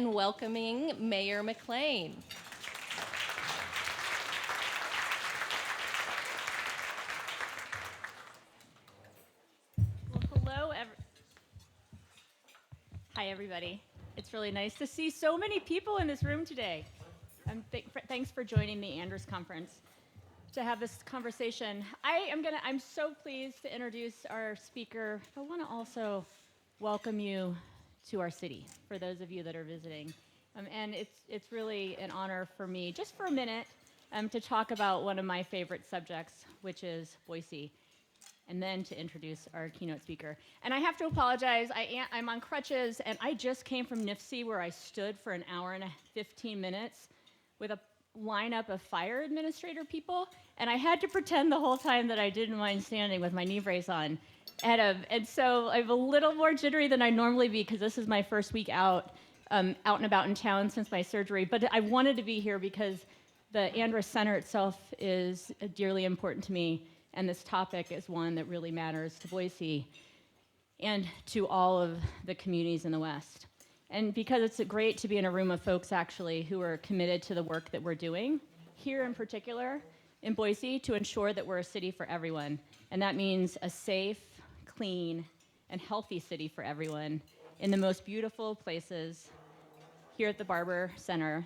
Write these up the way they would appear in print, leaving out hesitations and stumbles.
and welcoming Mayor McLean. Well, hello, Hi, everybody. It's really nice to see so many people in this room today. Thanks for joining the Andrus Conference to have this conversation. I'm so pleased to introduce our speaker. I want to also welcome you to our city, for those of you that are visiting. And it's really an honor for me, just for a minute, to talk about one of my favorite subjects, which is Boise, and then to introduce our keynote speaker. And I have to apologize, I'm on crutches, and I just came from NIFC, where I stood for an hour and 15 minutes with a lineup of fire administrator people, and I had to pretend the whole time that I didn't mind standing with my knee brace on. And so I'm a little more jittery than I normally be, because this is my first week out and about in town since my surgery. But I wanted to be here because the Andrus Center itself is dearly important to me, and this topic is one that really matters to Boise and to all of the communities in the West. And because it's great to be in a room of folks actually who are committed to the work that we're doing here in particular in Boise to ensure that we're a city for everyone. And that means a safe, clean, and healthy city for everyone in the most beautiful places here at the Barber Center.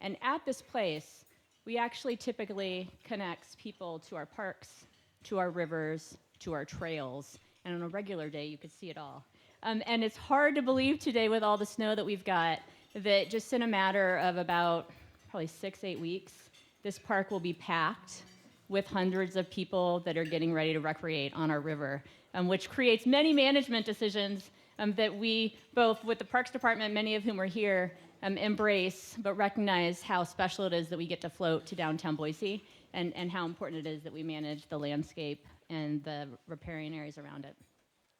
And at this place, we actually typically connect people to our parks, to our rivers, to our trails. And on a regular day, you could see it all. And it's hard to believe today with all the snow that we've got that just in a matter of about probably 6-8 weeks, this park will be packed with hundreds of people that are getting ready to recreate on our river, which creates many management decisions that we, both with the Parks Department, many of whom are here, embrace, but recognize how special it is that we get to float to downtown Boise and how important it is that we manage the landscape and the riparian areas around it.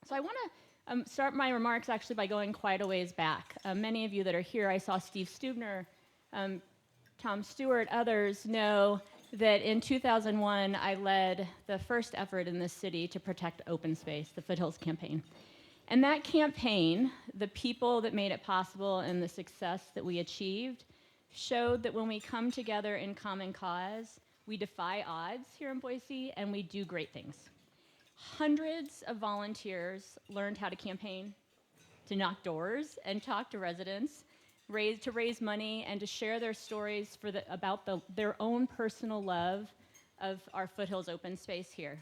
So I want to start my remarks actually by going quite a ways back. Many of you that are here, I saw Steve Stubner, Tom Stewart, others know that in 2001, I led the first effort in this city to protect open space, the Foothills Campaign. And that campaign, the people that made it possible and the success that we achieved, showed that when we come together in common cause, we defy odds here in Boise and we do great things. Hundreds of volunteers learned how to campaign, to knock doors and talk to residents, to raise money and to share their stories about their own personal love of our Foothills open space here.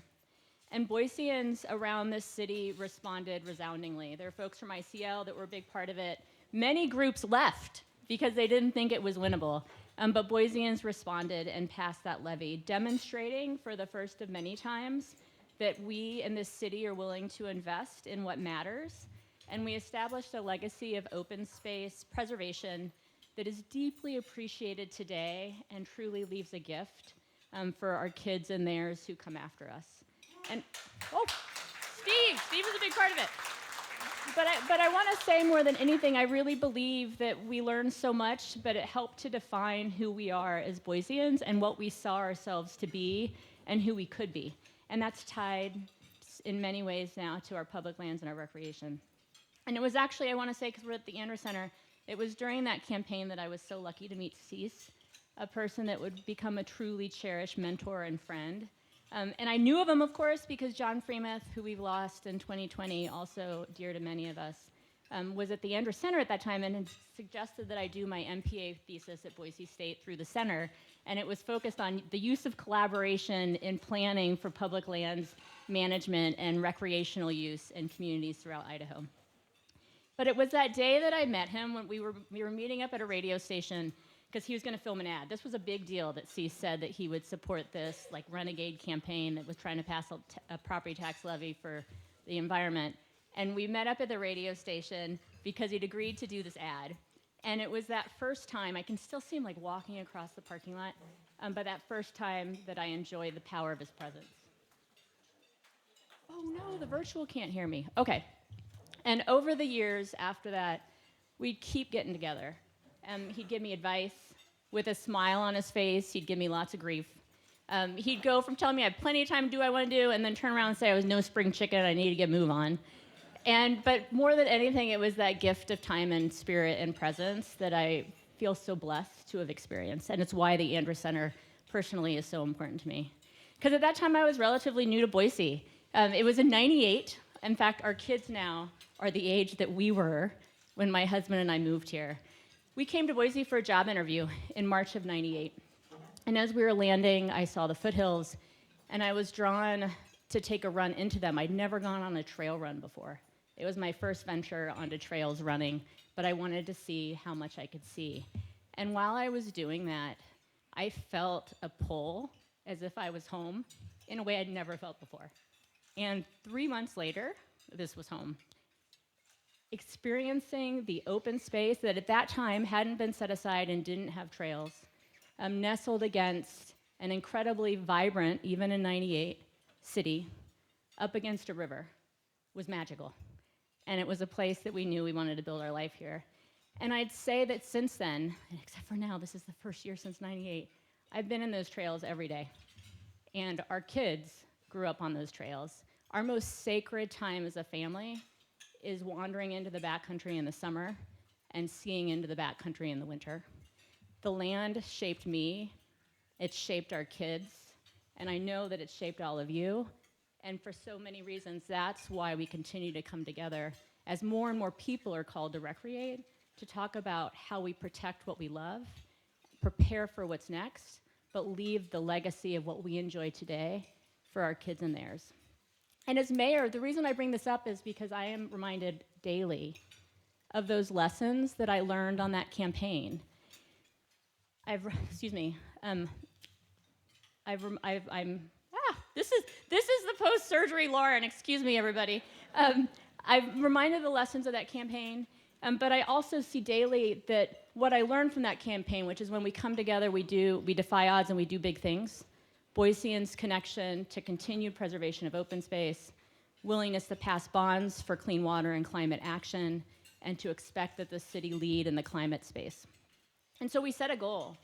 And Boiseans around this city responded resoundingly. There are folks from ICL that were a big part of it. Many groups left because they didn't think it was winnable. But Boiseans responded and passed that levy, demonstrating for the first of many times that we in this city are willing to invest in what matters. And we established a legacy of open space preservation that is deeply appreciated today and truly leaves a gift for our kids and theirs who come after us. And, Steve is a big part of it. But I want to say more than anything, I really believe that we learned so much, but it helped to define who we are as Boiseans and what we saw ourselves to be and who we could be. And that's tied in many ways now to our public lands and our recreation. And it was actually, I want to say, because we're at the Andrus Center, it was during that campaign that I was so lucky to meet Cease, a person that would become a truly cherished mentor and friend. And I knew of him, of course, because John Freemuth, who we've lost in 2020, also dear to many of us, was at the Andrus Center at that time and had suggested that I do my MPA thesis at Boise State through the center. And it was focused on the use of collaboration in planning for public lands management and recreational use in communities throughout Idaho. But it was that day that I met him when we were meeting up at a radio station because he was going to film an ad. This was a big deal that Cease said that he would support this like renegade campaign that was trying to pass a property tax levy for the environment. And we met up at the radio station because he'd agreed to do this ad. And it was that first time, I can still see him like walking across the parking lot, but that first time that I enjoyed the power of his presence. Oh no, the virtual can't hear me. Okay. And over the years after that, we'd keep getting together. He'd give me advice with a smile on his face. He'd give me lots of grief. He'd go from telling me I have plenty of time to do what I want to do and then turn around and say I was no spring chicken, I need to move on. But more than anything, it was that gift of time and spirit and presence that I feel so blessed to have experienced. And it's why the Andrus Center personally is so important to me. Because at that time, I was relatively new to Boise. It was in '98. In fact, our kids now are the age that we were when my husband and I moved here. We came to Boise for a job interview in March of '98. And as we were landing, I saw the foothills, and I was drawn to take a run into them. I'd never gone on a trail run before. It was my first venture onto trails running, but I wanted to see how much I could see. And while I was doing that, I felt a pull as if I was home in a way I'd never felt before. And 3 months later, this was home. Experiencing the open space that at that time hadn't been set aside and didn't have trails, nestled against an incredibly vibrant, even in '98, city, up against a river, was magical. And it was a place that we knew we wanted to build our life here. And I'd say that since then, except for now, this is the first year since '98, I've been in those trails every day. And our kids grew up on those trails. Our most sacred time as a family is wandering into the backcountry in the summer and skiing into the backcountry in the winter. The land shaped me, it shaped our kids, and I know that it's shaped all of you. And for so many reasons, that's why we continue to come together as more and more people are called to recreate, to talk about how we protect what we love, prepare for what's next, but leave the legacy of what we enjoy today for our kids and theirs. And as mayor, the reason I bring this up is because I am reminded daily of those lessons that I learned on that campaign. This is the post-surgery Lauren. Excuse me, everybody. I'm reminded of the lessons of that campaign, but I also see daily that what I learned from that campaign, which is when we come together, we defy odds and we do big things. Boiseans' connection to continued preservation of open space, willingness to pass bonds for clean water and climate action, and to expect that the city lead in the climate space. And so we set a goal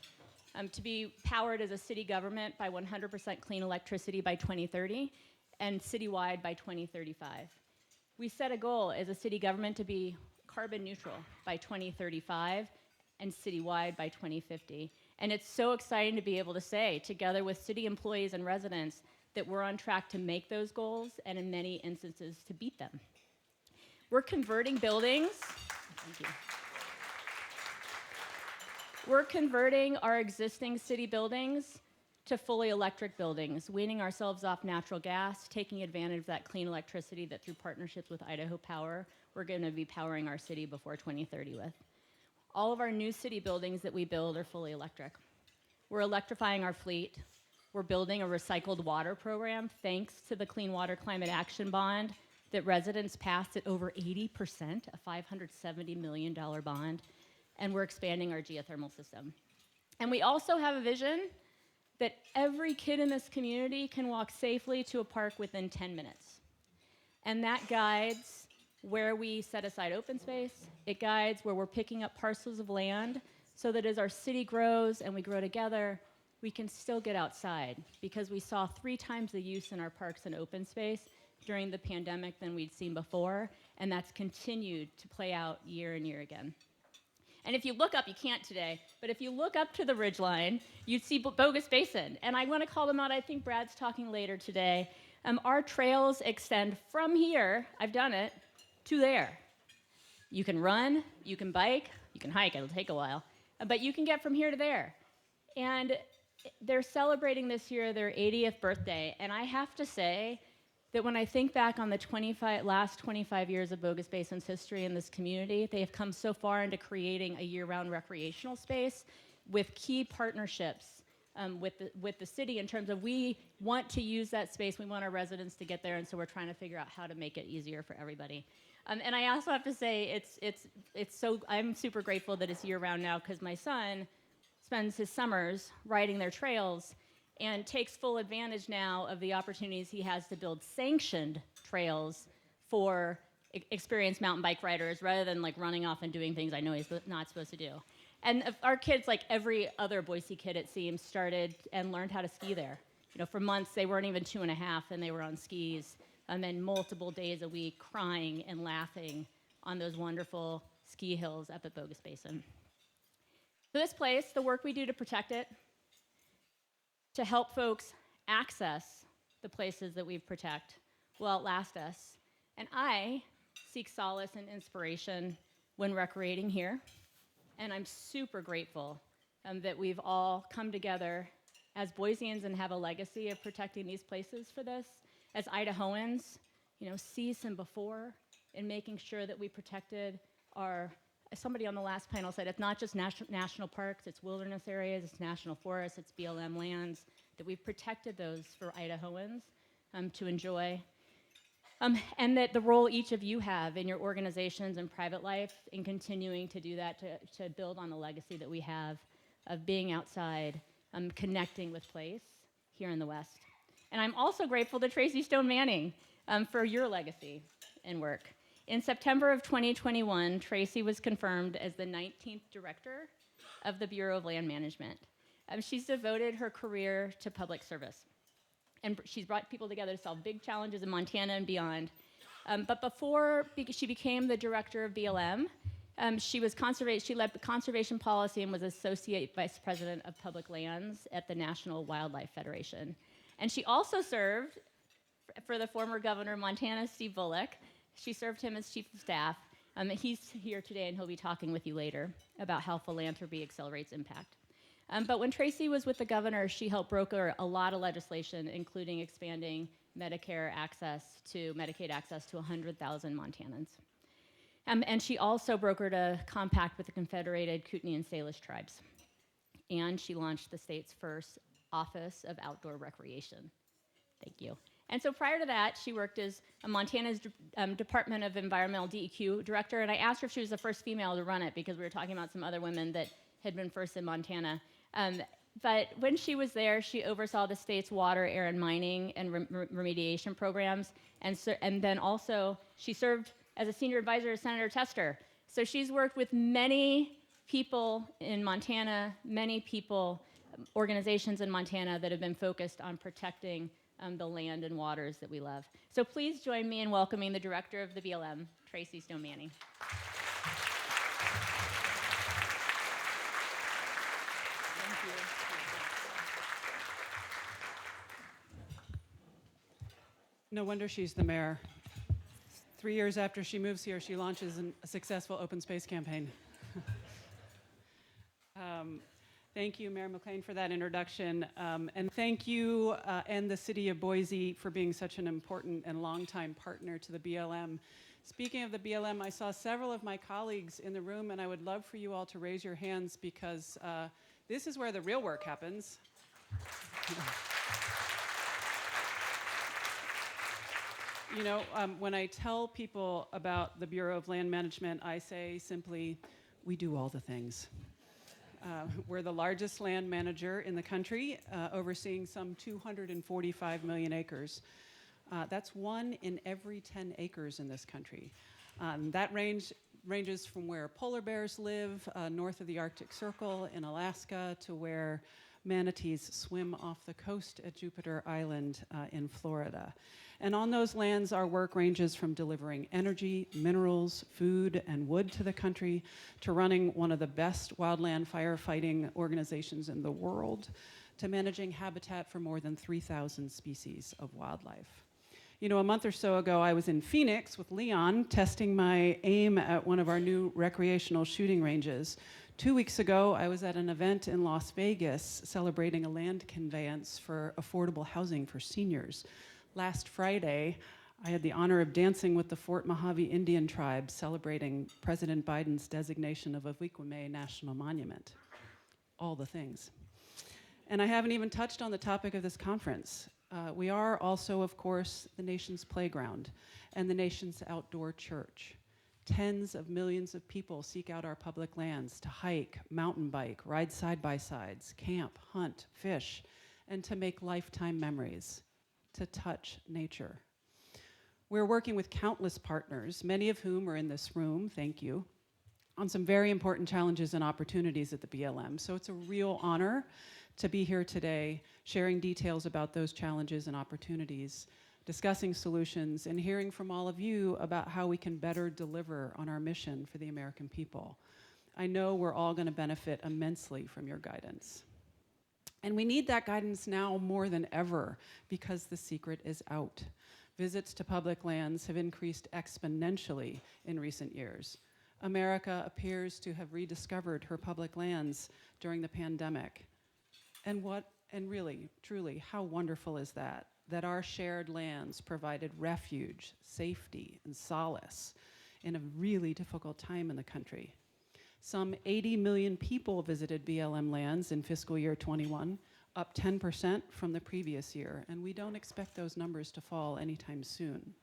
to be powered as a city government by 100% clean electricity by 2030 and citywide by 2035. We set a goal as a city government to be carbon neutral by 2035 and citywide by 2050. And it's so exciting to be able to say, together with city employees and residents, that we're on track to make those goals and in many instances to beat them. We're converting buildings. Thank you. We're converting our existing city buildings to fully electric buildings, weaning ourselves off natural gas, taking advantage of that clean electricity that through partnerships with Idaho Power, we're going to be powering our city before 2030 with. All of our new city buildings that we build are fully electric. We're electrifying our fleet. We're building a recycled water program thanks to the Clean Water Climate Action Bond that residents passed at over 80%, a $570 million bond. And we're expanding our geothermal system. And we also have a vision that every kid in this community can walk safely to a park within 10 minutes. And that guides where we set aside open space. It guides where we're picking up parcels of land so that as our city grows and we grow together, we can still get outside, because we saw 3 times the use in our parks and open space during the pandemic than we'd seen before, and that's continued to play out year and year again. And if you look up, you can't today, but if you look up to the ridgeline, you'd see Bogus Basin. And I want to call them out. I think Brad's talking later today. Our trails extend from here, I've done it, to there. You can run, you can bike, you can hike, it'll take a while, but you can get from here to there. And they're celebrating this year their 80th birthday, and I have to say that when I think back on the last 25 years of Bogus Basin's history in this community, they have come so far into creating a year-round recreational space with key partnerships with the city in terms of we want to use that space, we want our residents to get there, and so we're trying to figure out how to make it easier for everybody. And I also have to say, I'm super grateful that it's year-round now, because my son spends his summers riding their trails and takes full advantage now of the opportunities he has to build sanctioned trails for experienced mountain bike riders, rather than like running off and doing things I know he's not supposed to do. And our kids, like every other Boise kid, it seems, started and learned how to ski there. For months, they weren't even 2.5, and they were on skis and multiple days a week crying and laughing on those wonderful ski hills up at Bogus Basin. So this place, the work we do to protect it, to help folks access the places that we protect, will outlast us. And I seek solace and inspiration when recreating here. And I'm super grateful that we've all come together as Boiseans and have a legacy of protecting these places for this. As Idahoans, see some before in making sure that we protected our, as somebody on the last panel said, it's not just national parks, it's wilderness areas, it's national forests, it's BLM lands, that we've protected those for Idahoans to enjoy. And that the role each of you have in your organizations and private life in continuing to do that, to build on the legacy that we have of being outside, connecting with place here in the West. And I'm also grateful to Tracy Stone-Manning for your legacy and work. In September of 2021, Tracy was confirmed as the 19th director of the Bureau of Land Management. She's devoted her career to public service. And she's brought people together to solve big challenges in Montana and beyond. But before she became the director of BLM, she led conservation policy and was associate vice president of public lands at the National Wildlife Federation. And she also served for the former governor of Montana, Steve Bullock. She served him as chief of staff. He's here today, and he'll be talking with you later about how philanthropy accelerates impact. But when Tracy was with the governor, she helped broker a lot of legislation, including expanding Medicaid access to 100,000 Montanans. And she also brokered a compact with the Confederated Kootenai and Salish tribes. And she launched the state's first Office of Outdoor Recreation. Thank you. And so prior to that, she worked as Montana's Department of Environmental DEQ director, and I asked her if she was the first female to run it because we were talking about some other women that had been first in Montana. But when she was there, she oversaw the state's water, air, and mining and remediation programs, and then also she served as a senior advisor to Senator Tester. So she's worked with many people in Montana, organizations in Montana that have been focused on protecting the land and waters that we love. So please join me in welcoming the director of the BLM, Tracy Stone-Manning. Thank you. No wonder she's the mayor. 3 years after she moves here, she launches a successful open space campaign. Thank you, Mayor McLean, for that introduction. And thank you and the city of Boise for being such an important and longtime partner to the BLM. Speaking of the BLM, I saw several of my colleagues in the room, and I would love for you all to raise your hands because this is where the real work happens. When I tell people about the Bureau of Land Management, I say simply, we do all the things. We're the largest land manager in the country, overseeing some 245 million acres. That's 1 in every 10 acres in this country. That ranges from where polar bears live, north of the Arctic Circle in Alaska, to where manatees swim off the coast at Jupiter Island in Florida. And on those lands, our work ranges from delivering energy, minerals, food, and wood to the country, to running one of the best wildland firefighting organizations in the world, to managing habitat for more than 3,000 species of wildlife. A month or so ago, I was in Phoenix with Leon, testing my aim at one of our new recreational shooting ranges. 2 weeks ago, I was at an event in Las Vegas celebrating a land conveyance for affordable housing for seniors. Last Friday, I had the honor of dancing with the Fort Mojave Indian tribe celebrating President Biden's designation of a Weequahic National Monument. All the things. And I haven't even touched on the topic of this conference. We are also, of course, the nation's playground and the nation's outdoor church. Tens of millions of people seek out our public lands to hike, mountain bike, ride side-by-sides, camp, hunt, fish, and to make lifetime memories, to touch nature. We're working with countless partners, many of whom are in this room, thank you, on some very important challenges and opportunities at the BLM. So it's a real honor to be here today, sharing details about those challenges and opportunities, discussing solutions, and hearing from all of you about how we can better deliver on our mission for the American people. I know we're all going to benefit immensely from your guidance. And we need that guidance now more than ever because the secret is out. Visits to public lands have increased exponentially in recent years. America appears to have rediscovered her public lands during the pandemic. And really, truly, how wonderful is that? That our shared lands provided refuge, safety, and solace in a really difficult time in the country. Some 80 million people visited BLM lands in fiscal year 21, up 10% from the previous year, and we don't expect those numbers to fall anytime soon.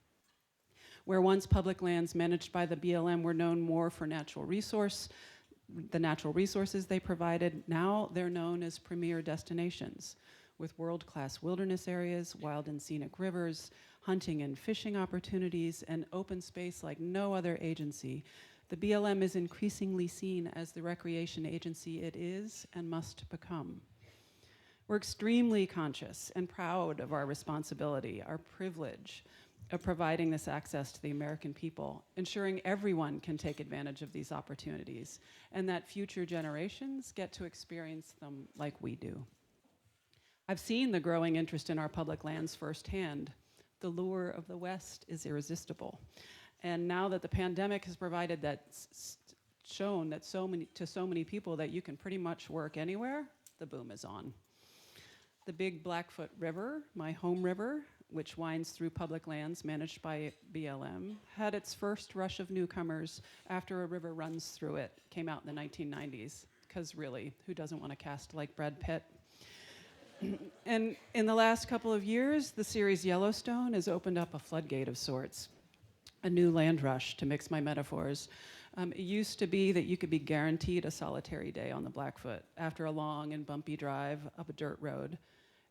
Where once public lands managed by the BLM were known more for the natural resources they provided, now they're known as premier destinations, with world-class wilderness areas, wild and scenic rivers, hunting and fishing opportunities, and open space like no other agency. The BLM is increasingly seen as the recreation agency it is and must become. We're extremely conscious and proud of our responsibility, our privilege of providing this access to the American people, ensuring everyone can take advantage of these opportunities, and that future generations get to experience them like we do. I've seen the growing interest in our public lands firsthand. The lure of the West is irresistible. And now that the pandemic has provided that, shown that so many people that you can pretty much work anywhere, the boom is on. The Big Blackfoot River, my home river, which winds through public lands managed by BLM, had its first rush of newcomers after a river runs through it. Came out in the 1990s, because really, who doesn't want to cast like Brad Pitt? And in the last couple of years, the series Yellowstone has opened up a floodgate of sorts. A new land rush, to mix my metaphors. It used to be that you could be guaranteed a solitary day on the Blackfoot after a long and bumpy drive up a dirt road.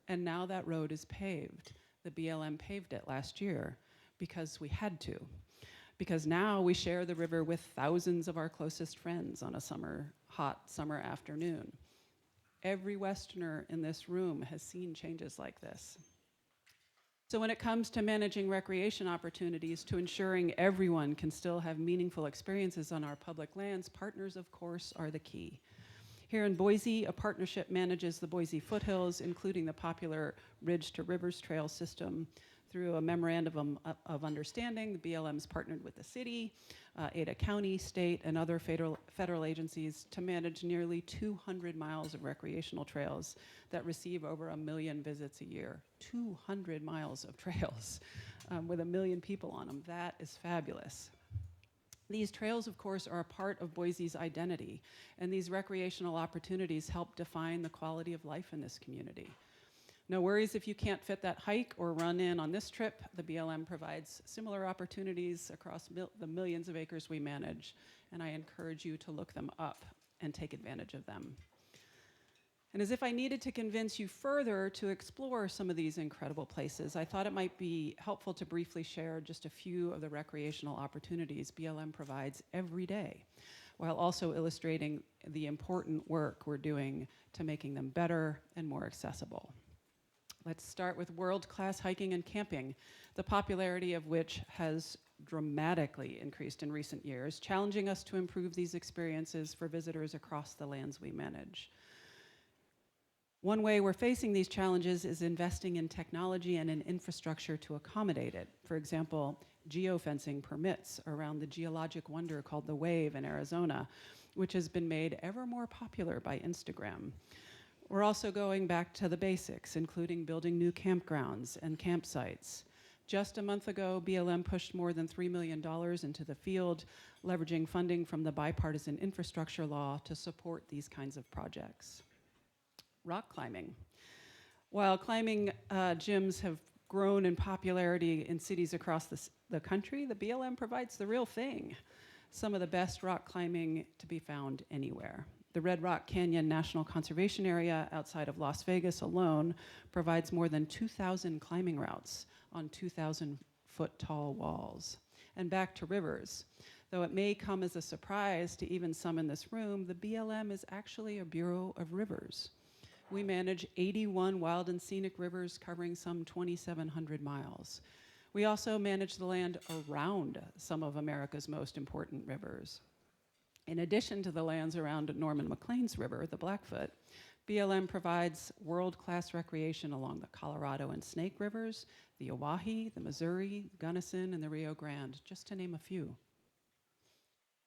And now that road is paved. The BLM paved it last year because we had to. Because now we share the river with thousands of our closest friends on a hot summer afternoon. Every Westerner in this room has seen changes like this. So when it comes to managing recreation opportunities to ensuring everyone can still have meaningful experiences on our public lands, partners, of course, are the key. Here in Boise, a partnership manages the Boise foothills, including the popular Ridge to Rivers Trail system. Through a memorandum of understanding, the BLM's partnered with the city, Ada County, state, and other federal agencies to manage nearly 200 miles of recreational trails that receive over 1 million visits a year. 200 miles of trails with 1 million people on them. That is fabulous. These trails, of course, are a part of Boise's identity, and these recreational opportunities help define the quality of life in this community. No worries if you can't fit that hike or run in on this trip. The BLM provides similar opportunities across the millions of acres we manage, and I encourage you to look them up and take advantage of them. And as if I needed to convince you further to explore some of these incredible places, I thought it might be helpful to briefly share just a few of the recreational opportunities BLM provides every day, while also illustrating the important work we're doing to making them better and more accessible. Let's start with world-class hiking and camping, the popularity of which has dramatically increased in recent years, challenging us to improve these experiences for visitors across the lands we manage. One way we're facing these challenges is investing in technology and in infrastructure to accommodate it. For example, geofencing permits around the geologic wonder called the Wave in Arizona, which has been made ever more popular by Instagram. We're also going back to the basics, including building new campgrounds and campsites. Just a month ago, BLM pushed more than $3 million into the field, leveraging funding from the bipartisan infrastructure law to support these kinds of projects. Rock climbing. While climbing gyms have grown in popularity in cities across the country, the BLM provides the real thing. Some of the best rock climbing to be found anywhere. The Red Rock Canyon National Conservation Area outside of Las Vegas alone provides more than 2,000 climbing routes on 2,000-foot tall walls. And back to rivers. Though it may come as a surprise to even some in this room, the BLM is actually a Bureau of Rivers. We manage 81 wild and scenic rivers covering some 2,700 miles. We also manage the land around some of America's most important rivers. In addition to the lands around Norman McLean's river, the Blackfoot, BLM provides world-class recreation along the Colorado and Snake Rivers, the Owyhee, the Missouri, Gunnison, and the Rio Grande, just to name a few.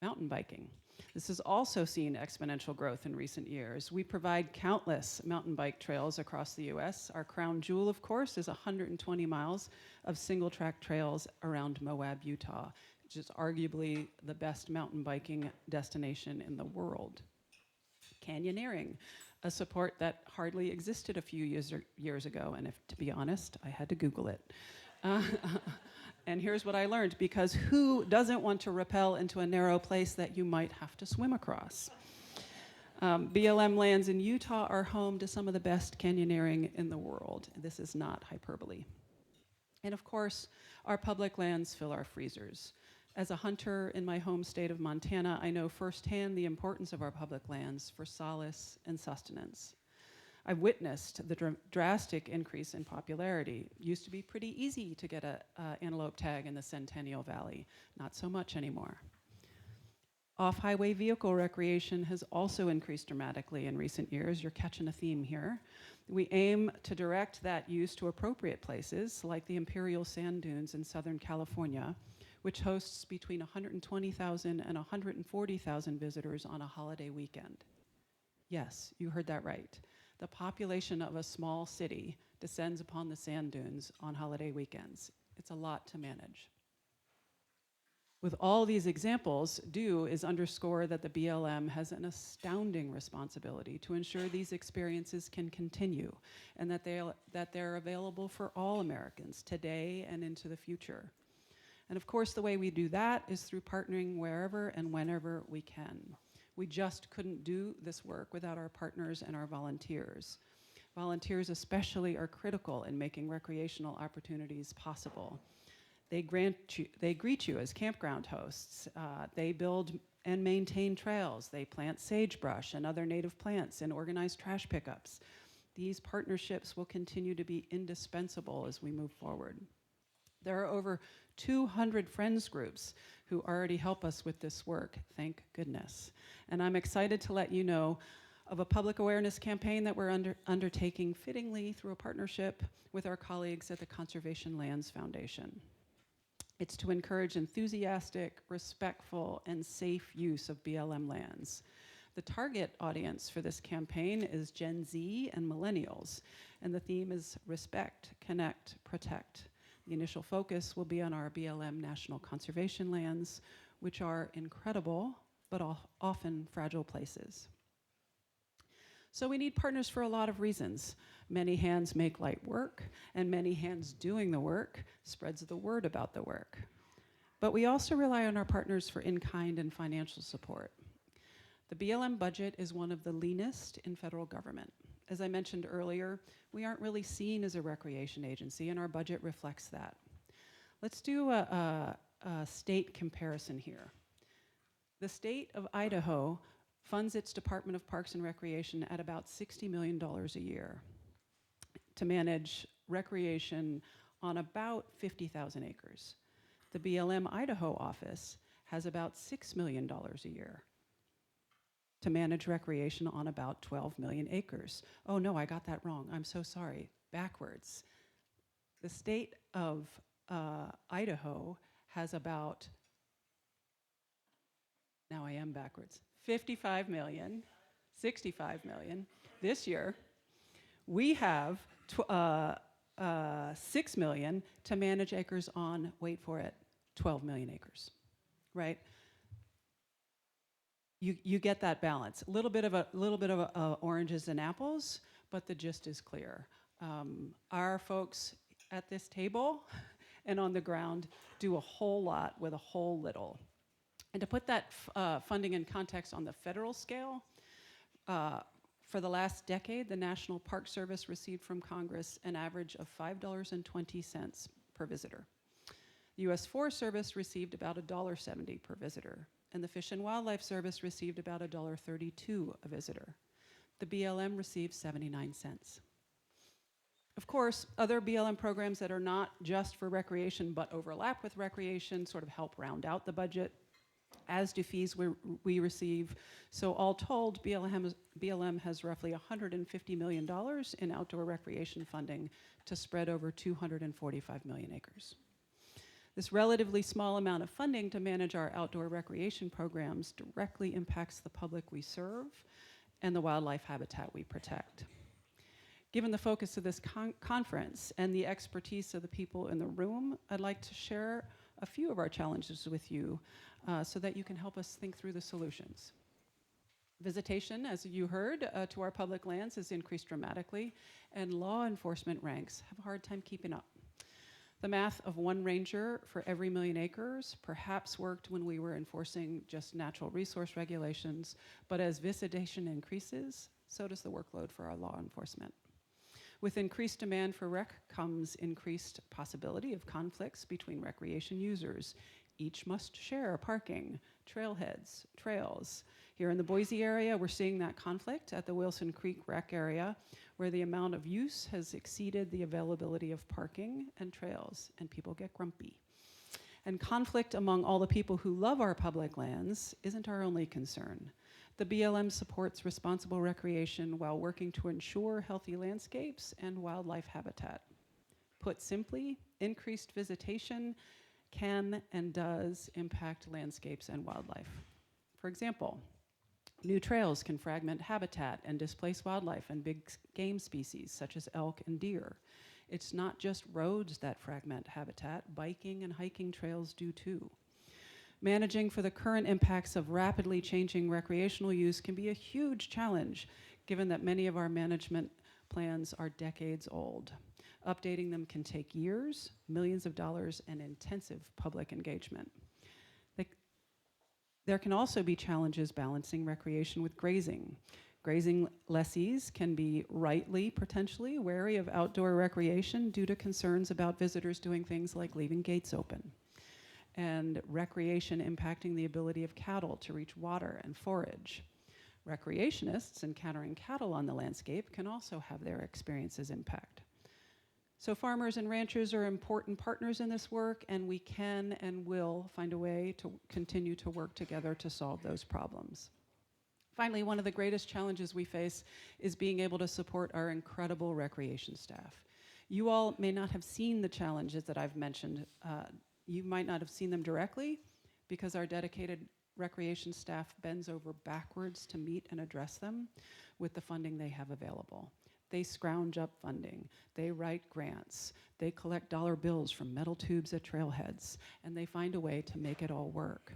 Mountain biking. This has also seen exponential growth in recent years. We provide countless mountain bike trails across the US. Our crown jewel, of course, is 120 miles of single-track trails around Moab, Utah, which is arguably the best mountain biking destination in the world. Canyoneering, a sport that hardly existed a few years ago, and to be honest, I had to Google it. And here's what I learned, because who doesn't want to rappel into a narrow place that you might have to swim across? BLM lands in Utah are home to some of the best canyoneering in the world. This is not hyperbole. And of course, our public lands fill our freezers. As a hunter in my home state of Montana, I know firsthand the importance of our public lands for solace and sustenance. I've witnessed the drastic increase in popularity. It used to be pretty easy to get an antelope tag in the Centennial Valley. Not so much anymore. Off-highway vehicle recreation has also increased dramatically in recent years. You're catching a theme here. We aim to direct that use to appropriate places, like the Imperial Sand Dunes in Southern California, which hosts between 120,000 and 140,000 visitors on a holiday weekend. Yes, you heard that right. The population of a small city descends upon the sand dunes on holiday weekends. It's a lot to manage. With all these examples, is underscore that the BLM has an astounding responsibility to ensure these experiences can continue and that they're available for all Americans today and into the future. And of course, the way we do that is through partnering wherever and whenever we can. We just couldn't do this work without our partners and our volunteers. Volunteers especially are critical in making recreational opportunities possible. They greet you as campground hosts. They build and maintain trails. They plant sagebrush and other native plants and organize trash pickups. These partnerships will continue to be indispensable as we move forward. There are over 200 friends groups who already help us with this work, thank goodness. And I'm excited to let you know of a public awareness campaign that we're undertaking fittingly through a partnership with our colleagues at the Conservation Lands Foundation. It's to encourage enthusiastic, respectful, and safe use of BLM lands. The target audience for this campaign is Gen Z and millennials, and the theme is respect, connect, protect. The initial focus will be on our BLM National Conservation Lands, which are incredible, but often fragile places. So we need partners for a lot of reasons. Many hands make light work, and many hands doing the work spreads the word about the work. But we also rely on our partners for in-kind and financial support. The BLM budget is one of the leanest in federal government. As I mentioned earlier, we aren't really seen as a recreation agency, and our budget reflects that. Let's do a state comparison here. The state of Idaho funds its Department of Parks and Recreation at about $60 million a year to manage recreation on about 50,000 acres. The BLM Idaho office has about $6 million a year to manage recreation on about 12 million acres. Oh no, I got that wrong. I'm so sorry. Backwards. The state of Idaho has about, now I am backwards, 55 million, 65 million. This year, we have 6 million to manage acres on, wait for it, 12 million acres, right? You get that balance. A little bit of oranges and apples, but the gist is clear. Our folks at this table and on the ground do a whole lot with a whole little. And to put that funding in context on the federal scale, for the last decade, the National Park Service received from Congress an average of $5.20 per visitor. The U.S. Forest Service received about $1.70 per visitor, and the Fish and Wildlife Service received about $1.32 a visitor. The BLM received 79 cents. Of course, other BLM programs that are not just for recreation but overlap with recreation sort of help round out the budget, as do fees we receive. So all told, BLM has roughly $150 million in outdoor recreation funding to spread over 245 million acres. This relatively small amount of funding to manage our outdoor recreation programs directly impacts the public we serve and the wildlife habitat we protect. Given the focus of this conference and the expertise of the people in the room, I'd like to share a few of our challenges with you so that you can help us think through the solutions. Visitation, as you heard, to our public lands has increased dramatically, and law enforcement ranks have a hard time keeping up. The math of one ranger for every million acres perhaps worked when we were enforcing just natural resource regulations, but as visitation increases, so does the workload for our law enforcement. With increased demand for rec comes increased possibility of conflicts between recreation users. Each must share parking, trailheads, trails. Here in the Boise area, we're seeing that conflict at the Wilson Creek Rec area, where the amount of use has exceeded the availability of parking and trails, and people get grumpy. And conflict among all the people who love our public lands isn't our only concern. The BLM supports responsible recreation while working to ensure healthy landscapes and wildlife habitat. Put simply, increased visitation can and does impact landscapes and wildlife. For example, new trails can fragment habitat and displace wildlife and big game species such as elk and deer. It's not just roads that fragment habitat, biking and hiking trails do too. Managing for the current impacts of rapidly changing recreational use can be a huge challenge, given that many of our management plans are decades old. Updating them can take years, millions of dollars, and intensive public engagement. There can also be challenges balancing recreation with grazing. Grazing lessees can be rightly, potentially, wary of outdoor recreation due to concerns about visitors doing things like leaving gates open, and recreation impacting the ability of cattle to reach water and forage. Recreationists encountering cattle on the landscape can also have their experiences impact. So farmers and ranchers are important partners in this work, and we can and will find a way to continue to work together to solve those problems. Finally, one of the greatest challenges we face is being able to support our incredible recreation staff. You all may not have seen the challenges that I've mentioned. You might not have seen them directly because our dedicated recreation staff bends over backwards to meet and address them with the funding they have available. They scrounge up funding, they write grants, they collect dollar bills from metal tubes at trailheads, and they find a way to make it all work.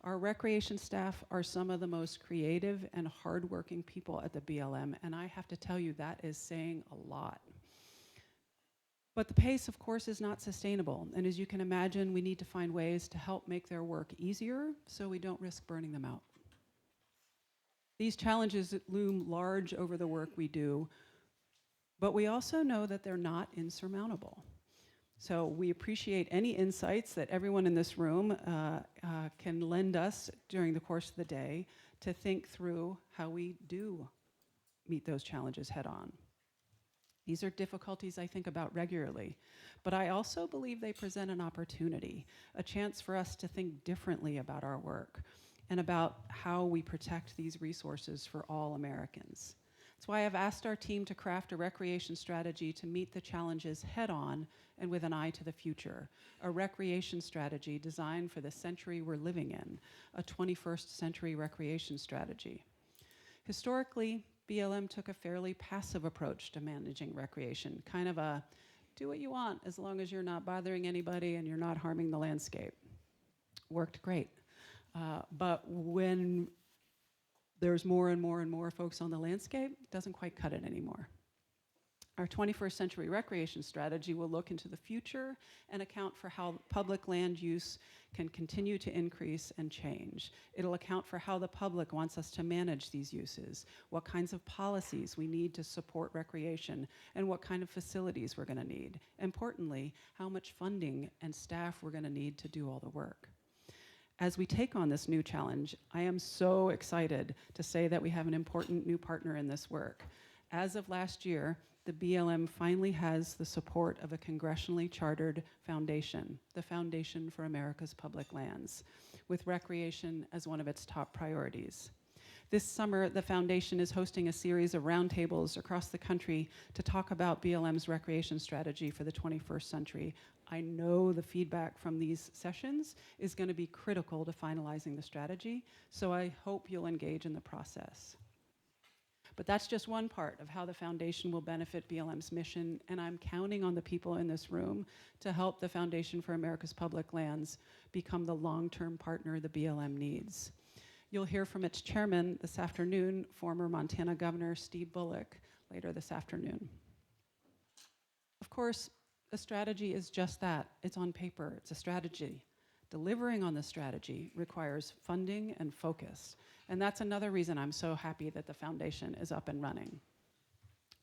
Our recreation staff are some of the most creative and hardworking people at the BLM, and I have to tell you, that is saying a lot. But the pace, of course, is not sustainable, and as you can imagine, we need to find ways to help make their work easier so we don't risk burning them out. These challenges loom large over the work we do, but we also know that they're not insurmountable. So we appreciate any insights that everyone in this room can lend us during the course of the day to think through how we do meet those challenges head on. These are difficulties I think about regularly, but I also believe they present an opportunity, a chance for us to think differently about our work and about how we protect these resources for all Americans. That's why I've asked our team to craft a recreation strategy to meet the challenges head on and with an eye to the future. A recreation strategy designed for the century we're living in, a 21st century recreation strategy. Historically, BLM took a fairly passive approach to managing recreation, kind of a do what you want as long as you're not bothering anybody and you're not harming the landscape. Worked great. But when there's more and more and more folks on the landscape, it doesn't quite cut it anymore. Our 21st century recreation strategy will look into the future and account for how public land use can continue to increase and change. It'll account for how the public wants us to manage these uses, what kinds of policies we need to support recreation, and what kind of facilities we're going to need. Importantly, how much funding and staff we're going to need to do all the work. As we take on this new challenge, I am so excited to say that we have an important new partner in this work. As of last year, the BLM finally has the support of a congressionally chartered foundation, the Foundation for America's Public Lands, with recreation as one of its top priorities. This summer, the foundation is hosting a series of roundtables across the country to talk about BLM's recreation strategy for the 21st century. I know the feedback from these sessions is going to be critical to finalizing the strategy, so I hope you'll engage in the process. But that's just one part of how the foundation will benefit BLM's mission, and I'm counting on the people in this room to help the Foundation for America's Public Lands become the long-term partner the BLM needs. You'll hear from its chairman this afternoon, former Montana Governor Steve Bullock, later this afternoon. Of course, a strategy is just that. It's on paper. It's a strategy. Delivering on the strategy requires funding and focus. And that's another reason I'm so happy that the foundation is up and running.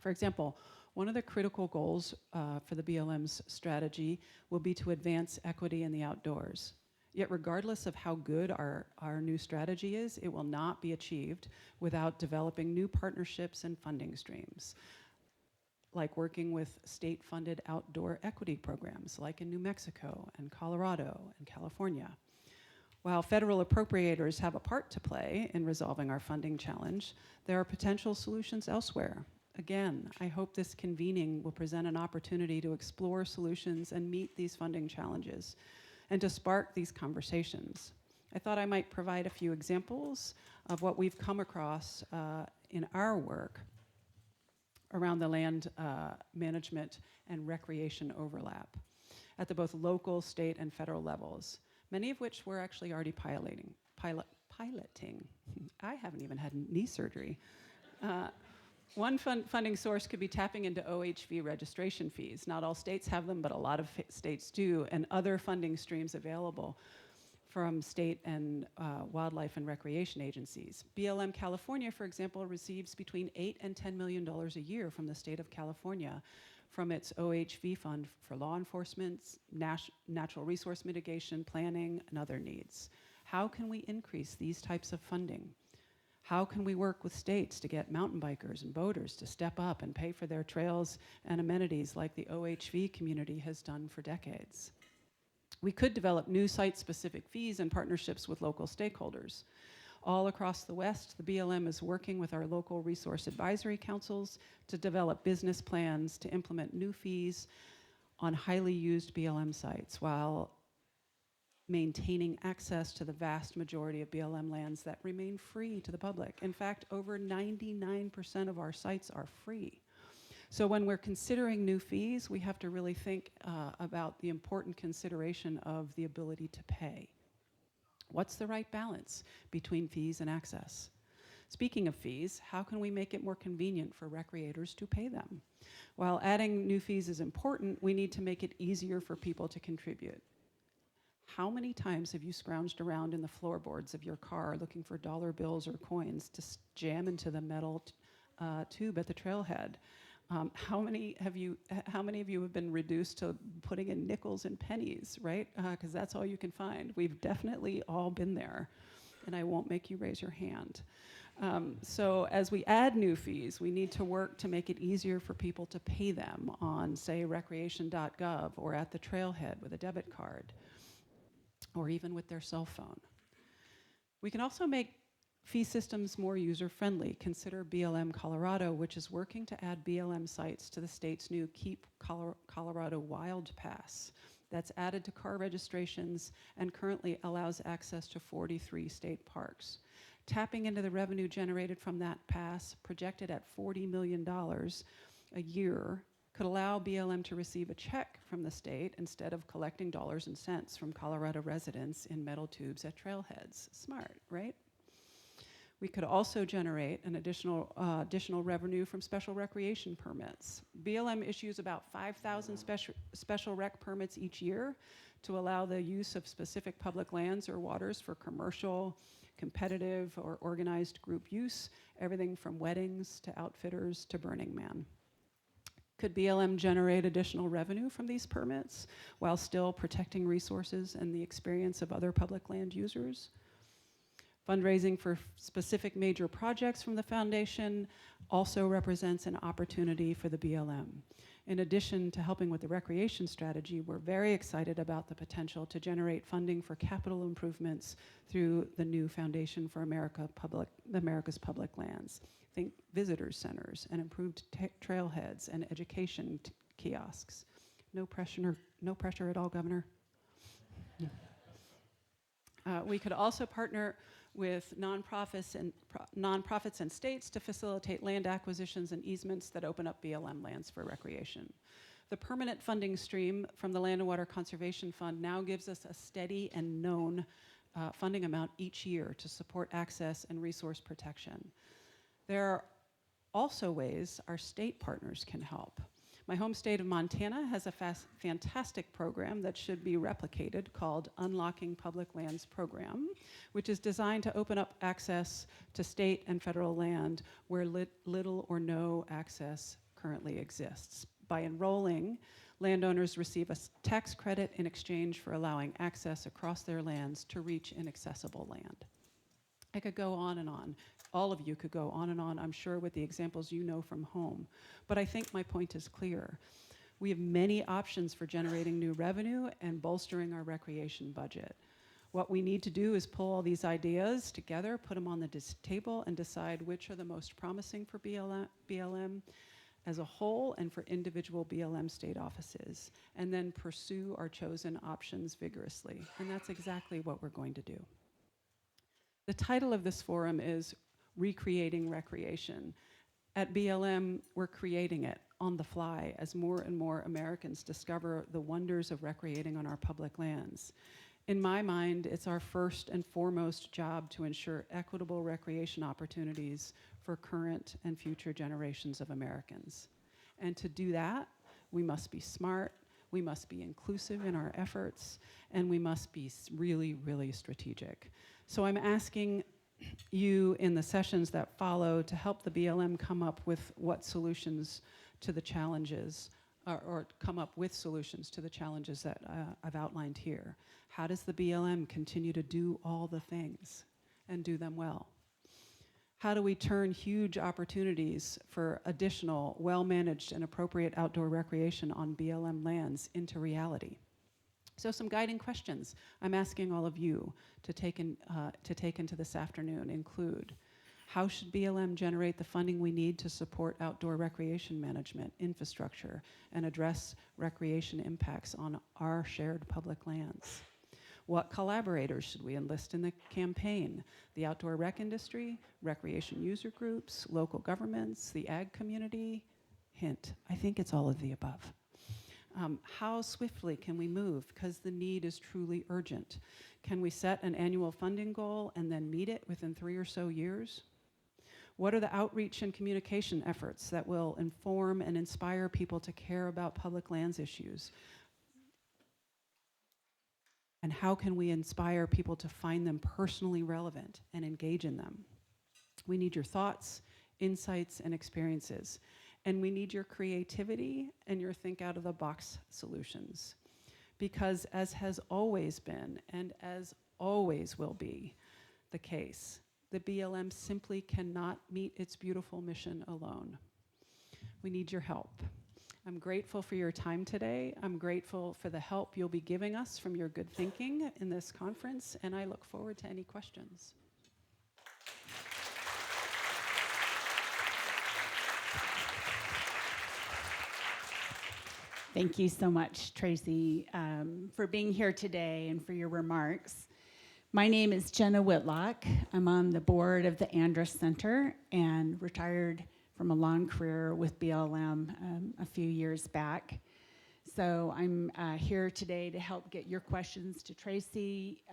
For example, one of the critical goals for the BLM's strategy will be to advance equity in the outdoors. Yet regardless of how good our new strategy is, it will not be achieved without developing new partnerships and funding streams, like working with state-funded outdoor equity programs, like in New Mexico and Colorado and California. While federal appropriators have a part to play in resolving our funding challenge, there are potential solutions elsewhere. Again, I hope this convening will present an opportunity to explore solutions and meet these funding challenges, and to spark these conversations. I thought I might provide a few examples of what we've come across in our work around the land management and recreation overlap at the both local, state, and federal levels, many of which we're actually already piloting. I haven't even had knee surgery. One funding source could be tapping into OHV registration fees. Not all states have them, but a lot of states do, and other funding streams available from state and wildlife and recreation agencies. BLM California, for example, receives between $8 and $10 million a year from the state of California from its OHV fund for law enforcement, natural resource mitigation, planning, and other needs. How can we increase these types of funding? How can we work with states to get mountain bikers and boaters to step up and pay for their trails and amenities like the OHV community has done for decades? We could develop new site-specific fees and partnerships with local stakeholders. All across the West, the BLM is working with our local resource advisory councils to develop business plans to implement new fees on highly used BLM sites while maintaining access to the vast majority of BLM lands that remain free to the public. In fact, over 99% of our sites are free. So when we're considering new fees, we have to really think about the important consideration of the ability to pay. What's the right balance between fees and access? Speaking of fees, how can we make it more convenient for recreators to pay them? While adding new fees is important, we need to make it easier for people to contribute. How many times have you scrounged around in the floorboards of your car looking for dollar bills or coins to jam into the metal tube at the trailhead? How many of you have been reduced to putting in nickels and pennies, right? Because that's all you can find. We've definitely all been there, and I won't make you raise your hand. So as we add new fees, we need to work to make it easier for people to pay them on, say, recreation.gov or at the trailhead with a debit card, or even with their cell phone. We can also make fee systems more user-friendly. Consider BLM Colorado, which is working to add BLM sites to the state's new Keep Colorado Wild Pass that's added to car registrations and currently allows access to 43 state parks. Tapping into the revenue generated from that pass, projected at $40 million a year, could allow BLM to receive a check from the state instead of collecting dollars and cents from Colorado residents in metal tubes at trailheads. Smart, right? We could also generate an additional revenue from special recreation permits. BLM issues about 5,000 special rec permits each year to allow the use of specific public lands or waters for commercial, competitive, or organized group use, everything from weddings to outfitters to Burning Man. Could BLM generate additional revenue from these permits while still protecting resources and the experience of other public land users? Fundraising for specific major projects from the foundation also represents an opportunity for the BLM. In addition to helping with the recreation strategy, we're very excited about the potential to generate funding for capital improvements through the new Foundation for America's Public Lands. Think visitors centers and improved trailheads and education kiosks. No pressure at all, Governor. We could also partner with nonprofits and states to facilitate land acquisitions and easements that open up BLM lands for recreation. The permanent funding stream from the Land and Water Conservation Fund now gives us a steady and known funding amount each year to support access and resource protection. There are also ways our state partners can help. My home state of Montana has a fantastic program that should be replicated called Unlocking Public Lands Program, which is designed to open up access to state and federal land where little or no access currently exists. By enrolling, landowners receive a tax credit in exchange for allowing access across their lands to reach inaccessible land. I could go on and on. All of you could go on and on, I'm sure, with the examples you know from home. But I think my point is clear. We have many options for generating new revenue and bolstering our recreation budget. What we need to do is pull all these ideas together, put them on the table, and decide which are the most promising for BLM as a whole and for individual BLM state offices, and then pursue our chosen options vigorously. And that's exactly what we're going to do. The title of this forum is Recreating Recreation. At BLM, we're creating it on the fly as more and more Americans discover the wonders of recreating on our public lands. In my mind, it's our first and foremost job to ensure equitable recreation opportunities for current and future generations of Americans. And to do that, we must be smart, we must be inclusive in our efforts, and we must be really, really strategic. So I'm asking you in the sessions that follow to help the BLM come up with what solutions to the challenges, or come up with solutions to the challenges that I've outlined here. How does the BLM continue to do all the things and do them well? How do we turn huge opportunities for additional, well-managed and appropriate outdoor recreation on BLM lands into reality? So some guiding questions I'm asking all of you to take into this afternoon include: how should BLM generate the funding we need to support outdoor recreation management, infrastructure, and address recreation impacts on our shared public lands? What collaborators should we enlist in the campaign? The outdoor rec industry, recreation user groups, local governments, the ag community? Hint, I think it's all of the above. How swiftly can we move? Because the need is truly urgent. Can we set an annual funding goal and then meet it within 3 or so years? What are the outreach and communication efforts that will inform and inspire people to care about public lands issues? And how can we inspire people to find them personally relevant and engage in them? We need your thoughts, insights, and experiences. And we need your creativity and your think out of the box solutions. Because as has always been and as always will be the case, the BLM simply cannot meet its beautiful mission alone. We need your help. I'm grateful for your time today. I'm grateful for the help you'll be giving us from your good thinking in this conference, and I look forward to any questions. Thank you so much, Tracy, for being here today and for your remarks. My name is Jenna Whitlock. I'm on the board of the Andrus Center and retired from a long career with BLM a few years back. So I'm here today to help get your questions to Tracy.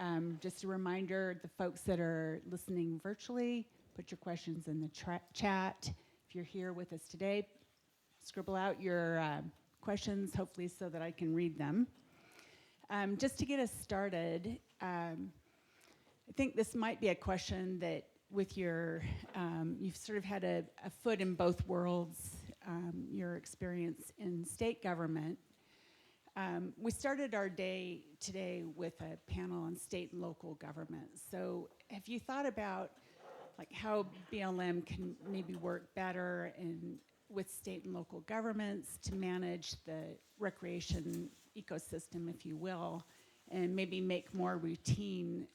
Just a reminder, the folks that are listening virtually, put your questions in the chat. If you're here with us today, scribble out your questions, hopefully so that I can read them. Just to get us started, I think this might be a question that with your, you've sort of had a foot in both worlds, your experience in state government. We started our day today with a panel on state and local government. So have you thought about like how BLM can maybe work better with state and local governments to manage the recreation ecosystem, if you will, and maybe make more routine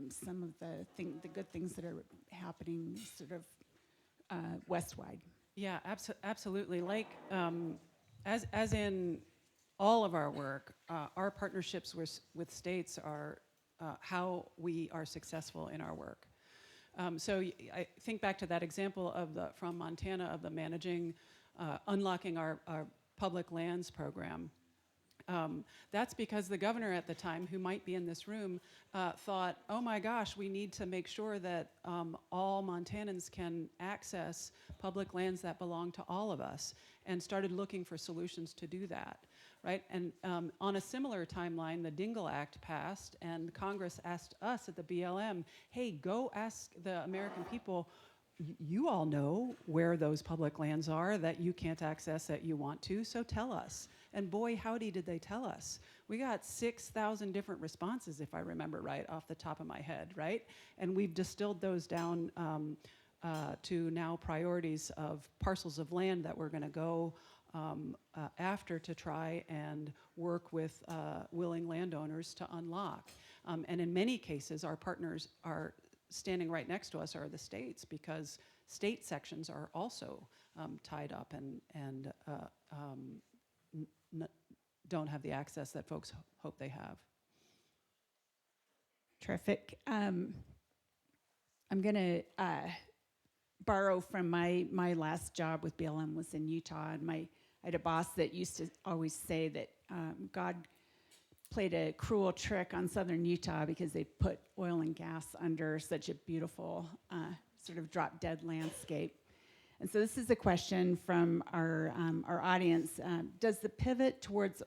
some of the good things that are happening sort of westwide? Yeah, absolutely. Like, as in all of our work, our partnerships with states are how we are successful in our work. I think back to that example from Montana of the unlocking our public lands program. That's because the governor at the time, who might be in this room, thought, oh my gosh, we need to make sure that all Montanans can access public lands that belong to all of us, and started looking for solutions to do that, right? And on a similar timeline, the Dingle Act passed, and Congress asked us at the BLM, hey, go ask the American people, you all know where those public lands are that you can't access that you want to, so tell us. And boy, howdy did they tell us. We got 6,000 different responses, if I remember right, off the top of my head, right? And we've distilled those down to now priorities of parcels of land that we're gonna go after to try and work with willing landowners to unlock. And in many cases, our partners are standing right next to us are the states, because state sections are also tied up and don't have the access that folks hope they have. Terrific. I'm going to borrow from my last job with BLM was in Utah, and I had a boss that used to always say that God played a cruel trick on southern Utah because they put oil and gas under such a beautiful sort of drop-dead landscape. And so this is a question from our audience. Does the pivot towards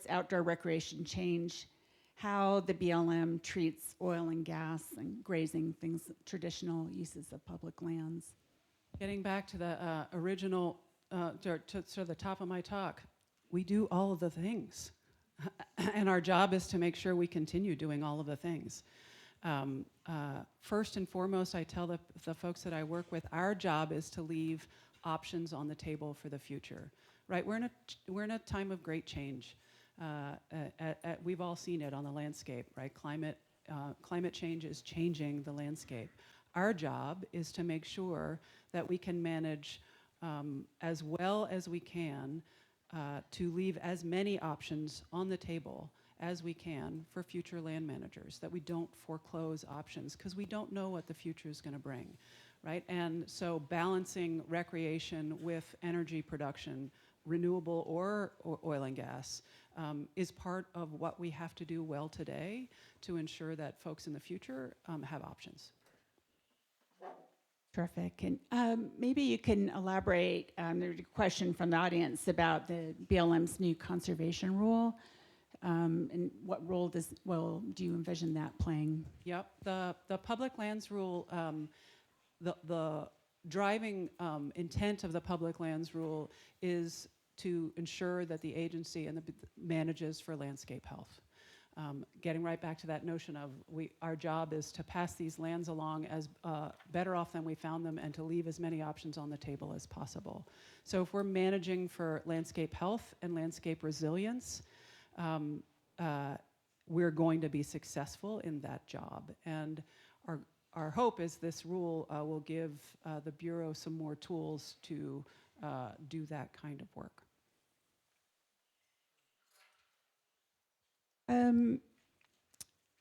outdoor recreation change how the BLM treats oil and gas and grazing, things, traditional uses of public lands? Getting back to the original, to sort of the top of my talk, we do all of the things. And our job is to make sure we continue doing all of the things. First and foremost, I tell the folks that I work with, our job is to leave options on the table for the future, right? We're in a time of great change. We've all seen it on the landscape, right? Climate change is changing the landscape. Our job is to make sure that we can manage as well as we can to leave as many options on the table as we can for future land managers, that we don't foreclose options, because we don't know what the future is going to bring, right? And so balancing recreation with energy production, renewable or oil and gas, is part of what we have to do well today to ensure that folks in the future have options. Terrific. And maybe you can elaborate, there's a question from the audience about the BLM's new conservation rule, and what role do you envision that playing? Yep, the public lands rule, the driving intent of the public lands rule is to ensure that the agency manages for landscape health. Getting right back to that notion of our job is to pass these lands along as better off than we found them, and to leave as many options on the table as possible. So if we're managing for landscape health and landscape resilience, we're going to be successful in that job. And our hope is this rule will give the Bureau some more tools to do that kind of work.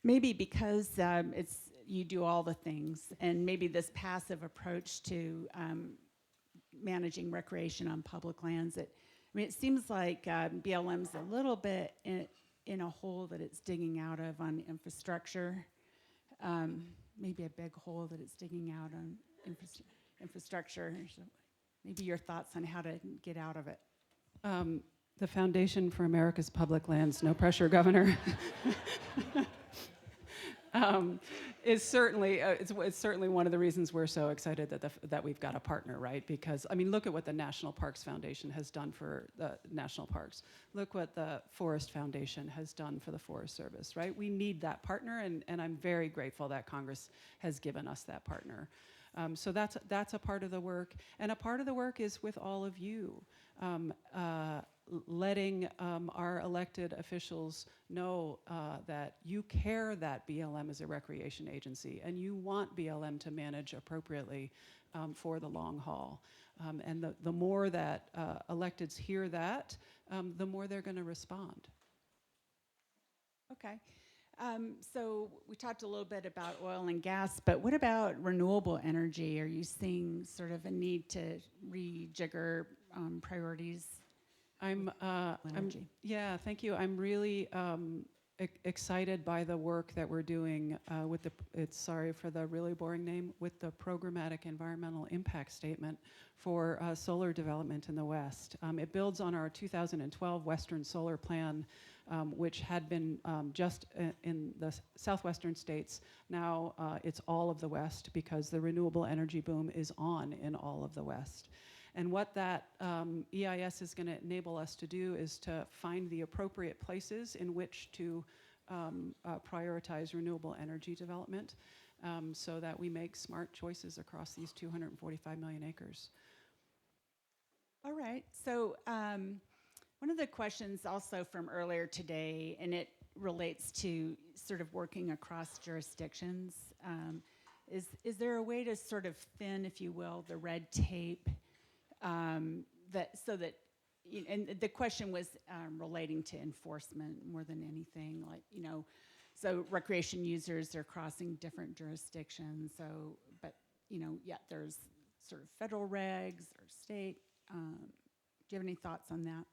Maybe because you do all the things, and maybe this passive approach to managing recreation on public lands, it seems like BLM's a little bit in a hole that it's digging out of on infrastructure, maybe a big hole that it's digging out on infrastructure. So maybe your thoughts on how to get out of it. The Foundation for America's Public Lands, no pressure, Governor. is certainly it's certainly one of the reasons we're so excited that we've got a partner, right? Because I mean, look at what the National Parks Foundation has done for the national parks. Look what the Forest Foundation has done for the Forest Service, right? We need that partner, and I'm very grateful that Congress has given us that partner. So that's a part of the work, and a part of the work is with all of you. Letting our elected officials know that you care that BLM is a recreation agency and you want BLM to manage appropriately for the long haul. And the more that electeds hear that, the more they're going to respond. Okay. So we talked a little bit about oil and gas, but what about renewable energy? Are you seeing sort of a need to rejigger priorities? Yeah, thank you. I'm really excited by the work that we're doing with sorry for the really boring name, with the Programmatic Environmental Impact Statement for solar development in the West. It builds on our 2012 Western Solar Plan, which had been just in the southwestern states. Now it's all of the West because the renewable energy boom is on in all of the West. And what that EIS is going to enable us to do is to find the appropriate places in which to prioritize renewable energy development so that we make smart choices across these 245 million acres. All right. So one of the questions also from earlier today, and it relates to sort of working across jurisdictions, is there a way to sort of thin, if you will, the red tape and the question was relating to enforcement more than anything, like, so recreation users are crossing different jurisdictions, but yet there's sort of federal regs or state. Do you have any thoughts on that?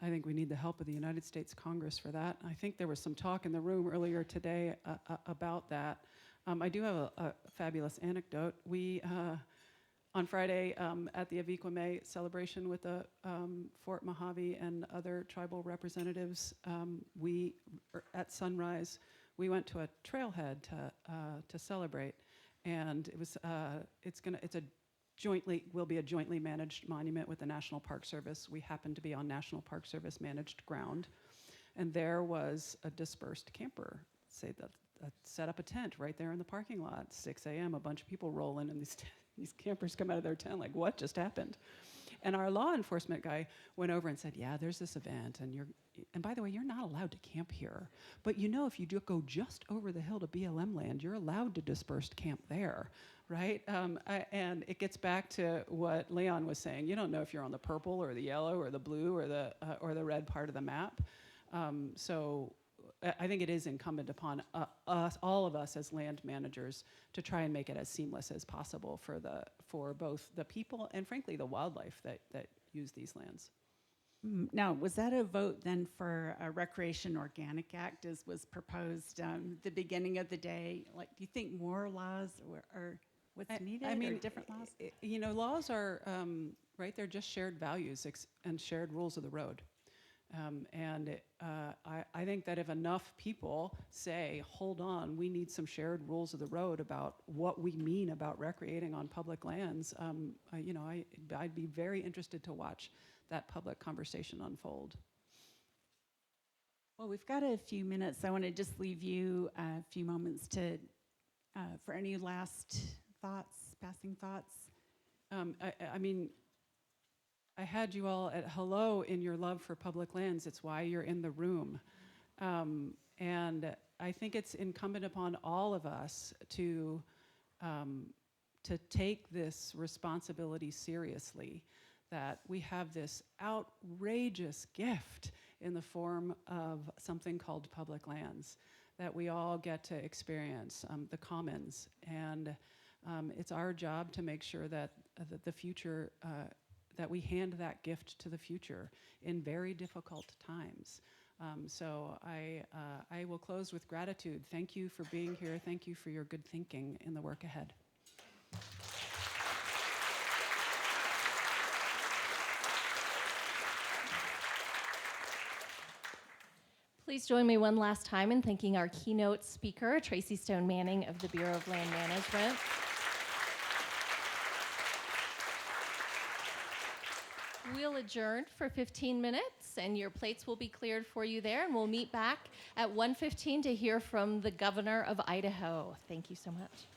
I think we need the help of the United States Congress for that. I think there was some talk in the room earlier today about that. I do have a fabulous anecdote. We on Friday at the Aviquame celebration with the Fort Mojave and other tribal representatives, at sunrise, we went to a trailhead to celebrate, and it was will be a jointly managed monument with the National Park Service. We happened to be on National Park Service managed ground, and there was a dispersed camper. Set up a tent right there in the parking lot. 6 a.m. A bunch of people roll in, and these campers come out of their tent like, what just happened? And our law enforcement guy went over and said, yeah, there's this event, and by the way, you're not allowed to camp here. But if you do go just over the hill to BLM land, you're allowed to disperse camp there, right? And it gets back to what Leon was saying. You don't know if you're on the purple or the yellow or the blue or the red part of the map. So I think it is incumbent upon all of us as land managers to try and make it as seamless as possible for both the people and, frankly, the wildlife that use these lands. Now, was that a vote then for a Recreation Organic Act as was proposed the beginning of the day? Like, do you think more laws or what's needed, or different laws? Laws are, right, they're just shared values and shared rules of the road. I think that if enough people say, hold on, we need some shared rules of the road about what we mean about recreating on public lands, I'd be very interested to watch that public conversation unfold. Well, we've got a few minutes. I want to just leave you a few moments for any last thoughts, passing thoughts. I had you all at hello in your love for public lands. It's why you're in the room. And I think it's incumbent upon all of us to take this responsibility seriously, that we have this outrageous gift in the form of something called public lands that we all get to experience, the commons. And it's our job to make sure that the future, that we hand that gift to the future in very difficult times. So I will close with gratitude. Thank you for being here. Thank you for your good thinking in the work ahead. Please join me one last time in thanking our keynote speaker, Tracy Stone-Manning of the Bureau of Land Management. We'll adjourn for 15 minutes, and your plates will be cleared for you there, and we'll meet back at 1:15 to hear from the governor of Idaho. Thank you so much.